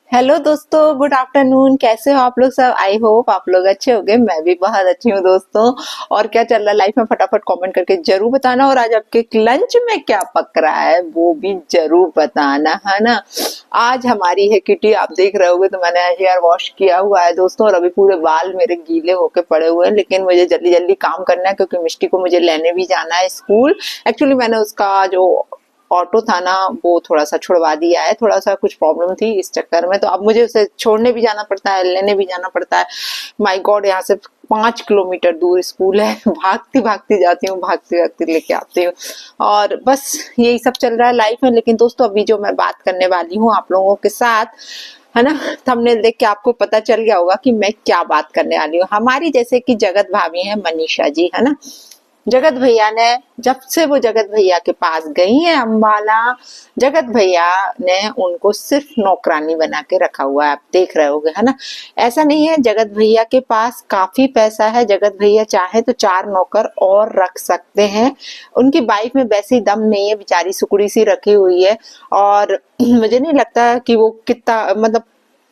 Hello दोस्तों, good afternoon. कैसे हो आप लोग सब? आई होप आप लोग अच्छे होंगे। मैं भी बहुत अच्छी हूँ दोस्तों। और क्या चल रहा है लाइफ में, फटाफट कमेंट करके जरूर बताना। और आज आपके लंच में क्या पक रहा है वो भी जरूर बताना, है ना। आज हमारी है किटी, आप देख रहे होगे तो मैंने हेयर वॉश किया हुआ है दोस्तों। और अभी पूरे बाल मेरे गीले होके पड़े हुए हैं, लेकिन मुझे जल्दी जल्दी काम करना है क्योंकि मिष्टी को मुझे लेने भी जाना है स्कूल। एक्चुअली मैंने उसका जो ऑटो था ना वो थोड़ा सा छुड़वा दिया है, थोड़ा सा कुछ प्रॉब्लम थी इस चक्कर में, तो अब मुझे उसे छोड़ने भी जाना पड़ता है, लेने भी जाना पड़ता है। माय गॉड, यहाँ से 5 किलोमीटर दूर स्कूल है। भागती भागती जाती हूँ, भागती भागती लेके आती हूँ। और बस यही सब चल रहा है लाइफ में। लेकिन दोस्तों अभी जो मैं बात करने वाली हूँ आप लोगों के साथ, है ना, थंबनेल देख के आपको पता चल गया होगा कि मैं क्या बात करने वाली हूँ। हमारी जैसे कि जगत भाभी है मनीषा जी, है ना। जगत भैया ने, जब से वो जगत भैया के पास गई है अम्बाला, जगत भैया ने उनको सिर्फ नौकरानी बना के रखा हुआ है। आप देख रहे होगे, है ना। ऐसा नहीं है, जगत भैया के पास काफी पैसा है। जगत भैया चाहे तो 4 नौकर और रख सकते हैं। उनकी वाइफ में वैसे ही दम नहीं है, बेचारी सुकुड़ी सी रखी हुई है। और मुझे नहीं लगता कि वो कितना, मतलब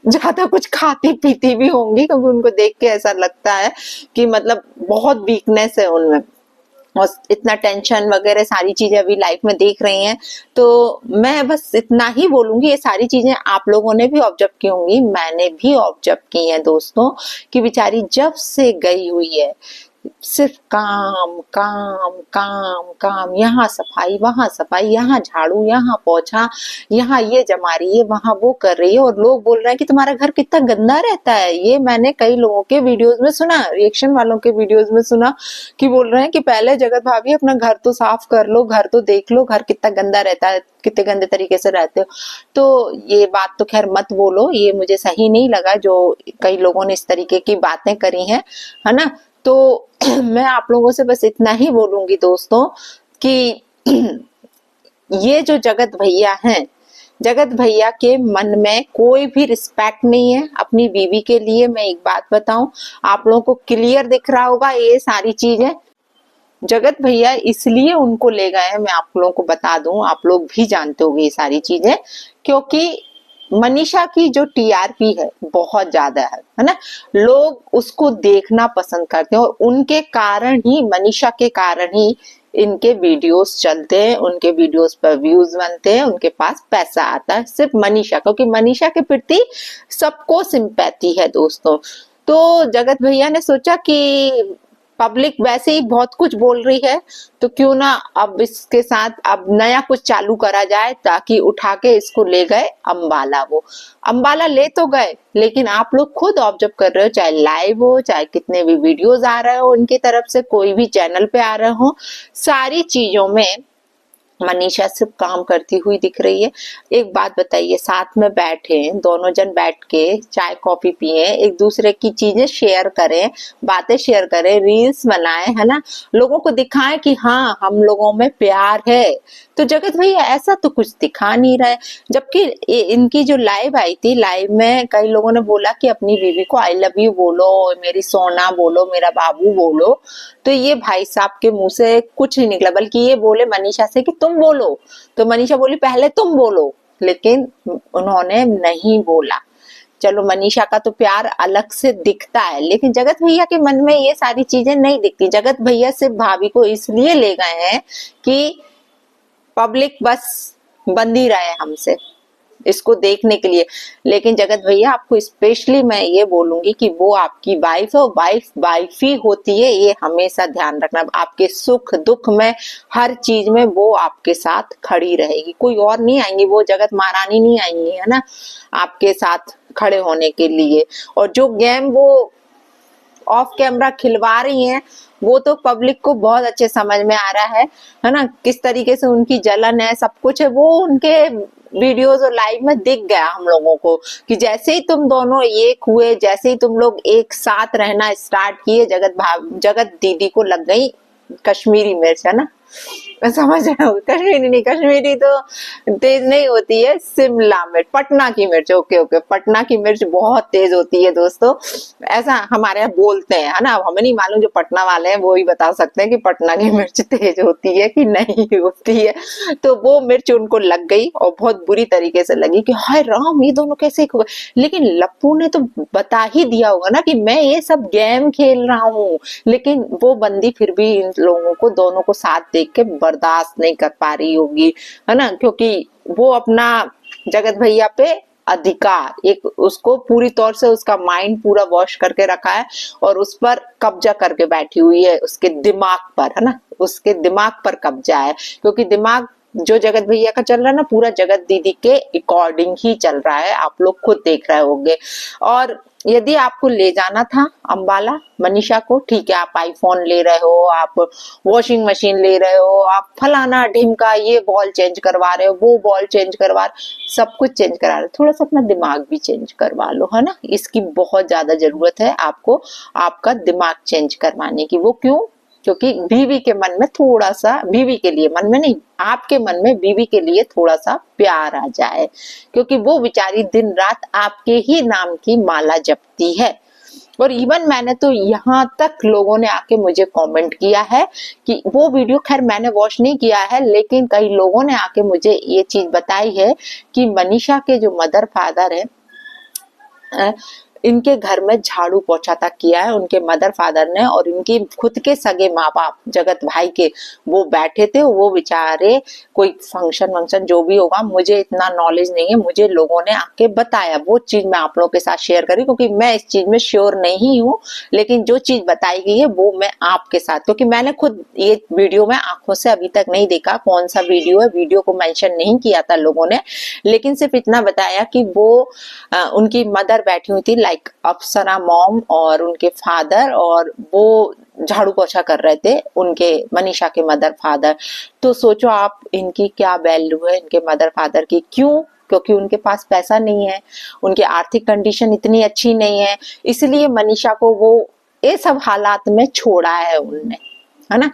ज्यादा कुछ खाती पीती भी होंगी, क्योंकि उनको देख के ऐसा लगता है कि मतलब बहुत वीकनेस है उनमें। और इतना टेंशन वगैरह सारी चीजें अभी लाइफ में देख रही हैं। तो मैं बस इतना ही बोलूंगी, ये सारी चीजें आप लोगों ने भी ऑब्जर्व की होंगी, मैंने भी ऑब्जर्व की हैं दोस्तों, कि बेचारी जब से गई हुई है सिर्फ काम काम काम काम, यहाँ सफाई वहां सफाई, यहाँ झाड़ू यहाँ पोछा, यहाँ ये जमा रही है वहां वो कर रही है। और लोग बोल रहे हैं कि तुम्हारा घर कितना गंदा रहता है। ये मैंने कई लोगों के वीडियोस में सुना, रिएक्शन वालों के वीडियोस में सुना कि बोल रहे हैं कि पहले जगत भाभी अपना घर तो साफ कर लो, घर तो देख लो, घर कितना गंदा रहता है, कितने गंदे तरीके से रहते हो। तो ये बात तो खैर मत बोलो, ये मुझे सही नहीं लगा जो कई लोगों ने इस तरीके की बातें करी हैं, है ना। तो मैं आप लोगों से बस इतना ही बोलूंगी दोस्तों कि ये जो जगत भैया हैं, जगत भैया के मन में कोई भी रिस्पेक्ट नहीं है अपनी बीवी के लिए। मैं एक बात बताऊं, आप लोगों को क्लियर दिख रहा होगा ये सारी चीजें। जगत भैया इसलिए उनको ले गए हैं, मैं आप लोगों को बता दूं, आप लोग भी जानते होंगे ये सारी चीजें, क्योंकि मनीषा की जो टीआरपी है बहुत ज्यादा है ना। लोग उसको देखना पसंद करते हैं और उनके कारण ही, मनीषा के कारण ही इनके वीडियोस चलते हैं, उनके वीडियोस पर व्यूज बनते हैं, उनके पास पैसा आता है सिर्फ मनीषा, क्योंकि मनीषा के प्रति सबको सिंपैथी है दोस्तों। तो जगत भैया ने सोचा कि पब्लिक वैसे ही बहुत कुछ बोल रही है, तो क्यों ना अब इसके साथ अब नया कुछ चालू करा जाए, ताकि उठा के इसको ले गए अम्बाला। वो अम्बाला ले तो गए, लेकिन आप लोग खुद ऑब्जर्व कर रहे हो, चाहे लाइव हो, चाहे कितने भी वीडियोस आ रहे हो उनकी तरफ से, कोई भी चैनल पे आ रहे हो, सारी चीजों में मनीषा सिर्फ काम करती हुई दिख रही है। एक बात बताइए, साथ में बैठे दोनों जन, बैठ के चाय कॉफी पिए, एक दूसरे की चीजें शेयर करें, बातें शेयर करें, रील्स बनाएं, है ना, लोगों को दिखाएं कि हाँ हम लोगों में प्यार है। तो जगत भैया ऐसा तो कुछ दिखा नहीं रहा है। जबकि इनकी जो लाइव आई थी, लाइव में कई लोगों ने बोला कि अपनी बीवी को आई लव यू बोलो, मेरी सोना बोलो, मेरा बाबू बोलो। तो ये भाई साहब के मुंह से कुछ नहीं निकला, बल्कि ये बोले मनीषा से कि तुम बोलो। तो मनीषा बोली पहले तुम बोलो, लेकिन उन्होंने नहीं बोला। चलो मनीषा का तो प्यार अलग से दिखता है, लेकिन जगत भैया के मन में ये सारी चीजें नहीं दिखती। जगत भैया सिर्फ भाभी को इसलिए ले गए हैं कि पब्लिक बस बंदी रहे हमसे, इसको देखने के लिए। लेकिन जगत भैया आपको स्पेशली मैं ये बोलूंगी कि वो आपकी वाइफ है, वाइफ वाइफ ही होती है, ये हमेशा ध्यान रखना। आपके सुख दुख में, हर चीज में वो आपके साथ खड़ी रहेगी, कोई और नहीं आएंगी, वो जगत महारानी नहीं आएंगी, है ना, आपके साथ खड़े होने के लिए। और जो गेम वो ऑफ कैमरा खिलवा रही हैं, वो तो पब्लिक को बहुत अच्छे समझ में आ रहा है ना, किस तरीके से उनकी जलन है, सब कुछ है, वो उनके वीडियोस और लाइव में दिख गया हम लोगों को कि जैसे ही तुम दोनों एक हुए, जैसे ही तुम लोग एक साथ रहना स्टार्ट किए, जगत दीदी को लग गई कश्मीरी मिर्च, है ना। मैं समझ रहा हूँ, कश्मीरी नहीं, कश्मीरी तो तेज नहीं होती है, शिमला मिर्च, पटना की मिर्च, ओके ओके, पटना की मिर्च बहुत तेज होती है दोस्तों, ऐसा हमारे यहाँ बोलते हैं, है ना। अब हमें नहीं मालूम, जो पटना वाले हैं वो ही बता सकते हैं कि पटना की मिर्च तेज होती है कि नहीं होती है। तो वो मिर्च उनको लग गई और बहुत बुरी तरीके से लगी कि हाय राम, ये दोनों कैसे एक हो गए। लेकिन लप्पू ने तो बता ही दिया होगा ना कि मैं ये सब गेम खेल रहा हूँ, लेकिन वो बंदी फिर भी इन लोगों को दोनों को साथ देख के बर्दाश्त नहीं कर पा रही होगी, है ना, क्योंकि वो अपना जगत भैया पे अधिकार, एक उसको पूरी तौर से उसका माइंड पूरा वॉश करके रखा है और उस पर कब्जा करके बैठी हुई है, उसके दिमाग पर, है ना, उसके दिमाग पर कब्जा है, क्योंकि दिमाग जो जगत भैया का चल रहा है ना, पूरा जगत दीदी के अकॉर्डिंग ही चल रहा है, आप लोग खुद देख रहे होंगे। और यदि आपको ले जाना था अंबाला मनीषा को, ठीक है, आप आईफोन ले रहे हो, आप वॉशिंग मशीन ले रहे हो, आप फलाना ढिमका, ये बॉल चेंज करवा रहे हो, वो बॉल चेंज करवा रहे हो, सब कुछ चेंज करा रहे हो, थोड़ा सा अपना दिमाग भी चेंज करवा लो, है ना। इसकी बहुत ज्यादा जरूरत है आपको, आपका दिमाग चेंज करवाने की। वो क्यों? क्योंकि बीवी के मन में थोड़ा सा, बीवी के लिए, मन में नहीं, आपके मन में बीवी के लिए थोड़ा सा प्यार आ जाए, क्योंकि वो बेचारी दिन रात आपके ही नाम की माला जपती है। और इवन मैंने तो यहाँ तक लोगों ने आके मुझे कमेंट किया है कि वो वीडियो, खैर मैंने वॉच नहीं किया है, लेकिन कई लोगों ने आके मुझे ये चीज बताई है कि मनीषा के जो मदर फादर है, इनके घर में झाड़ू पोछा तक किया है उनके मदर फादर ने, और इनकी खुद के सगे माँ बाप जगत भाई के, वो बैठे थे, वो बेचारे कोई फंक्शन वंक्शन जो भी होगा, मुझे इतना नॉलेज नहीं है, मुझे लोगों ने आके बताया, वो चीज मैं आप लोगों के साथ शेयर करी, क्योंकि मैं इस चीज में श्योर नहीं हूँ, लेकिन जो चीज बताई गई है वो मैं आपके साथ, क्योंकि मैंने खुद ये वीडियो में आंखों से अभी तक नहीं देखा कौन सा वीडियो है, वीडियो को मेंशन नहीं किया था लोगों ने, लेकिन सिर्फ इतना बताया कि वो उनकी मदर बैठी हुई थी, लाइक अप्सरा मॉम और उनके फादर, और वो झाड़ू पोछा कर रहे थे, उनके मनीषा के मदर फादर। तो सोचो आप, इनकी क्या वैल्यू है इनके मदर फादर की, क्यों? क्योंकि उनके पास पैसा नहीं है, उनकी आर्थिक कंडीशन इतनी अच्छी नहीं है, इसलिए मनीषा को वो ये सब हालात में छोड़ा है उनने, है ना,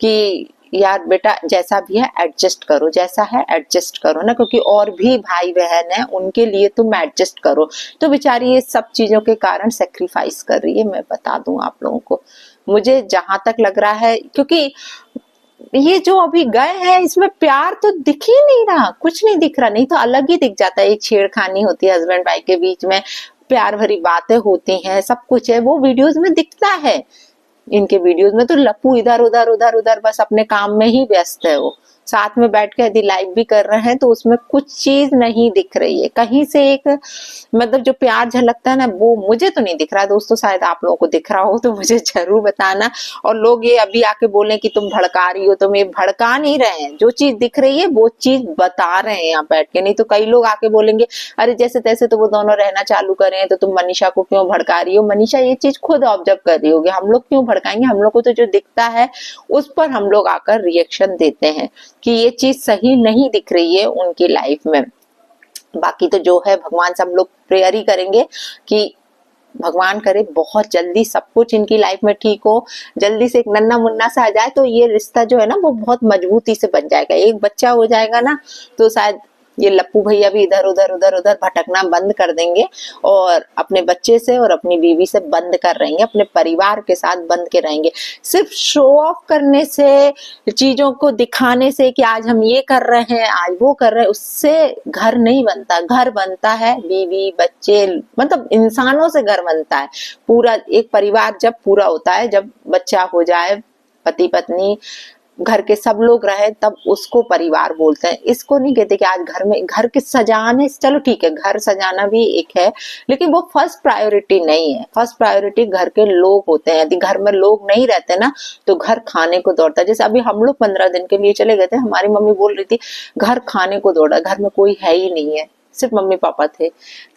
कि यार बेटा जैसा भी है एडजस्ट करो, जैसा है एडजस्ट करो ना, क्योंकि और भी भाई बहन है, उनके लिए तुम एडजस्ट करो। तो बेचारी ये सब चीजों के कारण सेक्रीफाइस कर रही है, मैं बता दूं आप लोगों को, मुझे जहां तक लग रहा है, क्योंकि ये जो अभी गए हैं इसमें प्यार तो दिख ही नहीं रहा, कुछ नहीं दिख रहा, नहीं तो अलग ही दिख जाता है, एक छेड़खानी होती है हस्बैंड वाइफ के बीच में, प्यार भरी बातें होती हैं, सब कुछ है, वो वीडियोस में दिखता है। इनके वीडियोस में तो लप्पू इधर उधर उधर उधर बस अपने काम में ही व्यस्त है, वो साथ में बैठ के यदि लाइव भी कर रहे हैं तो उसमें कुछ चीज नहीं दिख रही है, कहीं से एक मतलब जो प्यार झलकता है ना, वो मुझे तो नहीं दिख रहा है दोस्तों, शायद आप लोगों को दिख रहा हो तो मुझे जरूर बताना। और लोग ये अभी आके बोले कि तुम भड़का रही हो, तुम ये भड़का नहीं रहे हैं, जो चीज दिख रही है वो चीज बता रहे हैं यहाँ बैठ के, नहीं तो कई लोग आके बोलेंगे अरे जैसे तैसे तो वो दोनों रहना चालू करे हैं, तो तुम मनीषा को क्यों भड़का रही हो। मनीषा ये चीज खुद ऑब्जर्व कर रही होगी, हम लोग क्यों भड़काएंगे, हम लोग को तो जो दिखता है उस पर हम लोग आकर रिएक्शन देते हैं कि ये चीज सही नहीं दिख रही है उनकी लाइफ में। बाकी तो जो है भगवान से हम लोग प्रेयर ही करेंगे कि भगवान करे बहुत जल्दी सब कुछ इनकी लाइफ में ठीक हो, जल्दी से एक नन्ना मुन्ना सा आ जाए, तो ये रिश्ता जो है ना वो बहुत मजबूती से बन जाएगा। एक बच्चा हो जाएगा ना तो शायद ये लप्पू भैया भी इधर उधर उधर उधर भटकना बंद कर देंगे और अपने बच्चे से और अपनी बीवी से बंद कर रहेंगे, अपने परिवार के साथ बंद के रहेंगे। सिर्फ शो ऑफ करने से, चीजों को दिखाने से कि आज हम ये कर रहे हैं, आज वो कर रहे हैं, उससे घर नहीं बनता। घर बनता है बीवी बच्चे, मतलब इंसानों से घर बनता है। पूरा एक परिवार जब पूरा होता है, जब बच्चा हो जाए, पति पत्नी घर के सब लोग रहे, तब उसको परिवार बोलते हैं। इसको नहीं कहते कि आज घर में, घर के सजाने, चलो ठीक है घर सजाना भी एक है, लेकिन वो फर्स्ट प्रायोरिटी नहीं है। फर्स्ट प्रायोरिटी घर के लोग होते हैं। यदि घर में लोग नहीं रहते ना तो घर खाने को दौड़ता है। जैसे अभी हम लोग 15 दिन के लिए चले गए थे, हमारी मम्मी बोल रही थी घर खाने को दौड़ा, घर में कोई है ही नहीं है, सिर्फ मम्मी पापा थे।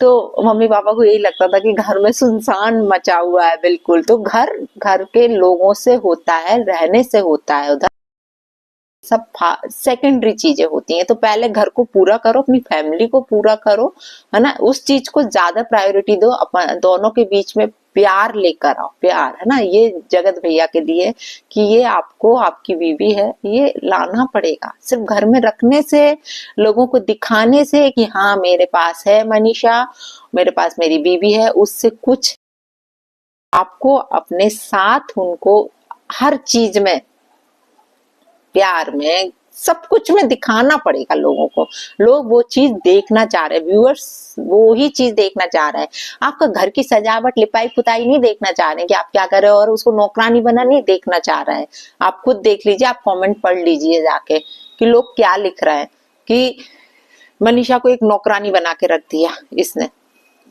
तो मम्मी पापा को यही लगता था कि घर में सुनसान मचा हुआ है बिल्कुल। तो घर घर के लोगों से होता है, रहने से होता है, उधर सब सेकेंडरी चीजें होती हैं। तो पहले घर को पूरा करो, अपनी फैमिली को पूरा करो, है ना, उस चीज को ज्यादा प्रायोरिटी दो। अपन दोनों के बीच में प्यार लेकर आओ, प्यार, है ना, ये जगत भैया के लिए कि ये आपको, आपकी बीवी है, ये लाना पड़ेगा। सिर्फ घर में रखने से, लोगों को दिखाने से कि हाँ मेरे पास है मनीषा, मेरे पास मेरी बीवी है, उससे कुछ, आपको अपने साथ उनको हर चीज में, प्यार में, सब कुछ में दिखाना पड़ेगा लोगों को। लोग वो चीज देखना चाह रहे हैं, व्यूअर्स वो ही चीज देखना चाह रहे हैं। आपका घर की सजावट, लिपाई पुताई नहीं देखना चाह रहे हैं कि आप क्या कर रहे हो, और उसको नौकरानी बना नहीं देखना चाह रहे हैं। आप खुद देख लीजिए, आप कमेंट पढ़ लीजिए जाके कि लोग क्या लिख रहे हैं कि मनीषा को एक नौकरानी बना के रख दिया इसने।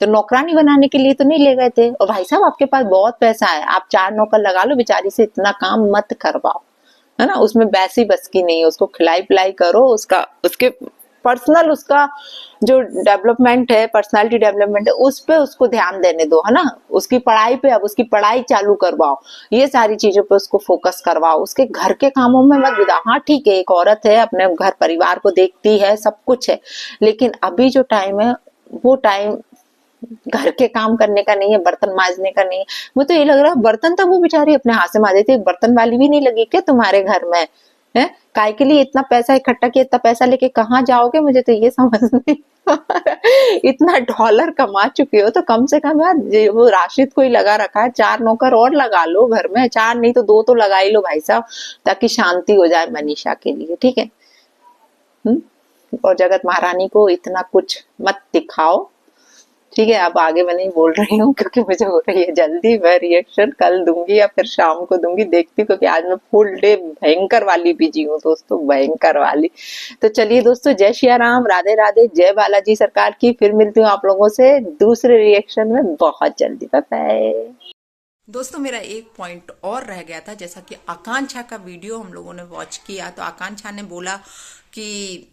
तो नौकरानी बनाने के लिए तो नहीं ले गए थे। और भाई साहब आपके पास बहुत पैसा है, आप 4 नौकर लगा लो, बेचारी से इतना काम मत करवाओ, है ना। उसमें वैसी बस की नहीं है, उसको खिलाई पिलाई करो, उसका, उसके पर्सनल, उसका जो डेवलपमेंट है, पर्सनालिटी डेवलपमेंट है, उस पे उसको ध्यान देने दो, है ना। उसकी पढ़ाई पे, अब उसकी पढ़ाई चालू करवाओ, ये सारी चीजों पे उसको फोकस करवाओ, उसके घर के कामों में मत बिता। हाँ ठीक है, एक औरत है, अपने घर परिवार को देखती है, सब कुछ है, लेकिन अभी जो टाइम है वो टाइम घर के काम करने का नहीं है, बर्तन मांजने का नहीं है। मुझे तो ये लग रहा है बर्तन तो वो बेचारी अपने हाथ से मांज देती है, बर्तन वाली भी नहीं लगी क्या तुम्हारे घर में, है? काय के लिए इतना पैसा इकट्ठा किया, इतना पैसा लेके कहाँ जाओगे, मुझे तो ये समझ नहीं आ रहा। इतना डॉलर कमा चुके हो तो कम से कम यार, वो राशिद कोई लगा रखा है, 4 नौकर और लगा लो घर में, 4 नहीं तो 2 तो लगा ही लो भाई साहब, ताकि शांति हो जाए मनीषा के लिए, ठीक है। और जगत महारानी को इतना कुछ मत दिखाओ, ठीक है। अब आगे मैं नहीं बोल रही हूँ क्योंकि मुझे हो रही है जल्दी। मैं रिएक्शन कल दूंगी या फिर शाम को दूंगी, देखती हूँ, क्योंकि आज मैं फुल डे भयंकर वाली बिजी हूँ दोस्तों, भयंकर वाली। तो चलिए दोस्तों, जय श्री राम, राधे राधे, जय बालाजी सरकार की। फिर मिलती हूँ आप लोगों से दूसरे रिएक्शन में बहुत जल्दी। Bye bye. दोस्तों मेरा एक पॉइंट और रह गया था, जैसा कि आकांक्षा का वीडियो हम लोगों ने वॉच किया, तो आकांक्षा ने बोला कि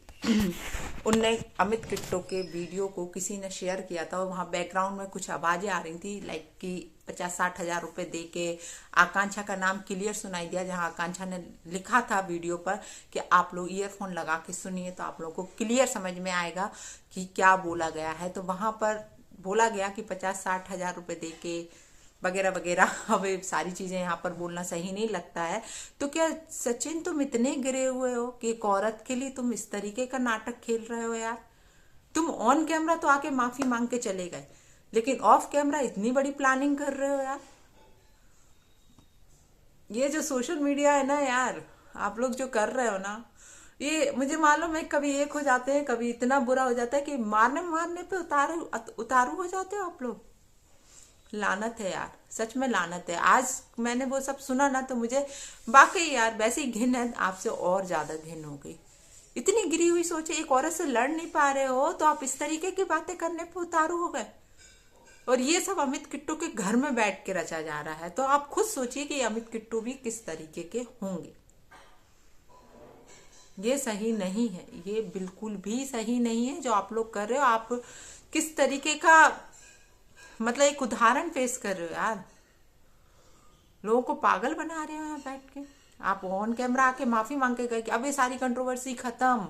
उनने अमित किट्टो के वीडियो को किसी ने शेयर किया था और वहाँ बैकग्राउंड में कुछ आवाजें आ रही थी, लाइक कि 50-60 हजार रुपए दे के आकांक्षा का नाम क्लियर सुनाई दिया, जहाँ आकांक्षा ने लिखा था वीडियो पर कि आप लोग ईयरफोन लगा के सुनिए तो आप लोगों को क्लियर समझ में आएगा कि क्या बोला गया है। तो वहां पर बोला गया कि 50-60 हजार रुपए दे के वगैरह वगैरह। अब सारी चीजें यहाँ पर बोलना सही नहीं लगता है। तो क्या सचिन तुम इतने गिरे हुए हो कि एक औरत के लिए तुम इस तरीके का नाटक खेल रहे हो यार? तुम ऑन कैमरा तो आके माफी मांग के चले गए, लेकिन ऑफ कैमरा इतनी बड़ी प्लानिंग कर रहे हो यार। ये जो सोशल मीडिया है ना यार, आप लोग जो कर रहे हो ना, ये मुझे मालूम है कभी एक हो जाते हैं, कभी इतना बुरा हो जाता है कि मारने मारने पे उतारू हो जाते हो आप लोग। लानत है यार, सच में लानत है। आज मैंने वो सब सुना ना तो मुझे वाकई यार वैसी घिन है, आपसे और ज्यादा घिन हो गई। इतनी गिरी हुई सोचे, एक औरत से लड़ नहीं पा रहे हो तो आप इस तरीके की बातें करने पे उतारू हो गए। और ये सब अमित किट्टू के घर में बैठ के रचा जा रहा है, तो आप खुद सोचिए कि अमित किट्टू भी किस तरीके के होंगे। ये सही नहीं है, ये बिल्कुल भी सही नहीं है जो आप लोग कर रहे हो। आप किस तरीके का, मतलब एक उदाहरण पेश कर रहे हो यार, लोगों को पागल बना रहे हो यहाँ बैठ के। आप ऑन कैमरा आके माफी मांग के गए कि अब ये सारी कंट्रोवर्सी खत्म,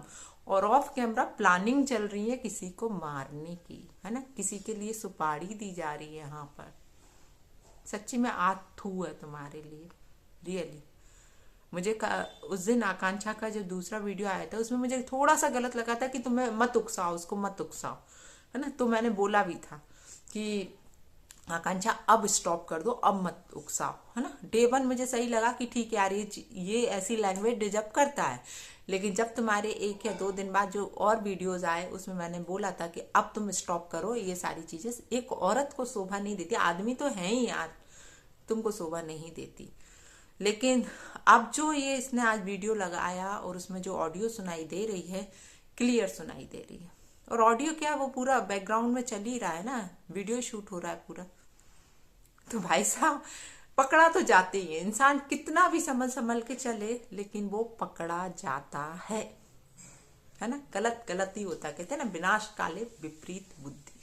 और ऑफ कैमरा प्लानिंग चल रही है किसी को मारने की, है ना, किसी के लिए सुपारी दी जा रही है यहाँ पर। सच्ची में आथू है तुम्हारे लिए, रियली। मुझे उस दिन आकांक्षा का जो दूसरा वीडियो आया था उसमें मुझे थोड़ा सा गलत लगा था कि तुम्हें मत उकसाओ, उसको मत उकसाओ, है ना। तो मैंने बोला भी था कि आकांक्षा अब स्टॉप कर दो, अब मत उकसाओ, है ना। डे 1 मुझे सही लगा कि ठीक है यार, ये ऐसी लैंग्वेज डिजर्व करता है। लेकिन जब तुम्हारे 1 या 2 दिन बाद जो और वीडियोस आए उसमें मैंने बोला था कि अब तुम स्टॉप करो, ये सारी चीजें एक औरत को शोभा नहीं देती। आदमी तो है ही यार, तुमको शोभा नहीं देती। लेकिन अब जो ये इसने आज वीडियो लगाया और उसमें जो ऑडियो सुनाई दे रही है, क्लियर सुनाई दे रही है। और ऑडियो क्या, वो पूरा बैकग्राउंड में चल ही रहा है ना, वीडियो शूट हो रहा है पूरा। तो भाई साहब पकड़ा तो जाते ही है, इंसान कितना भी संभल संभल के चले लेकिन वो पकड़ा जाता है ना। गलत गलत ही होता, कहते हैं ना, विनाश काले विपरीत बुद्धि।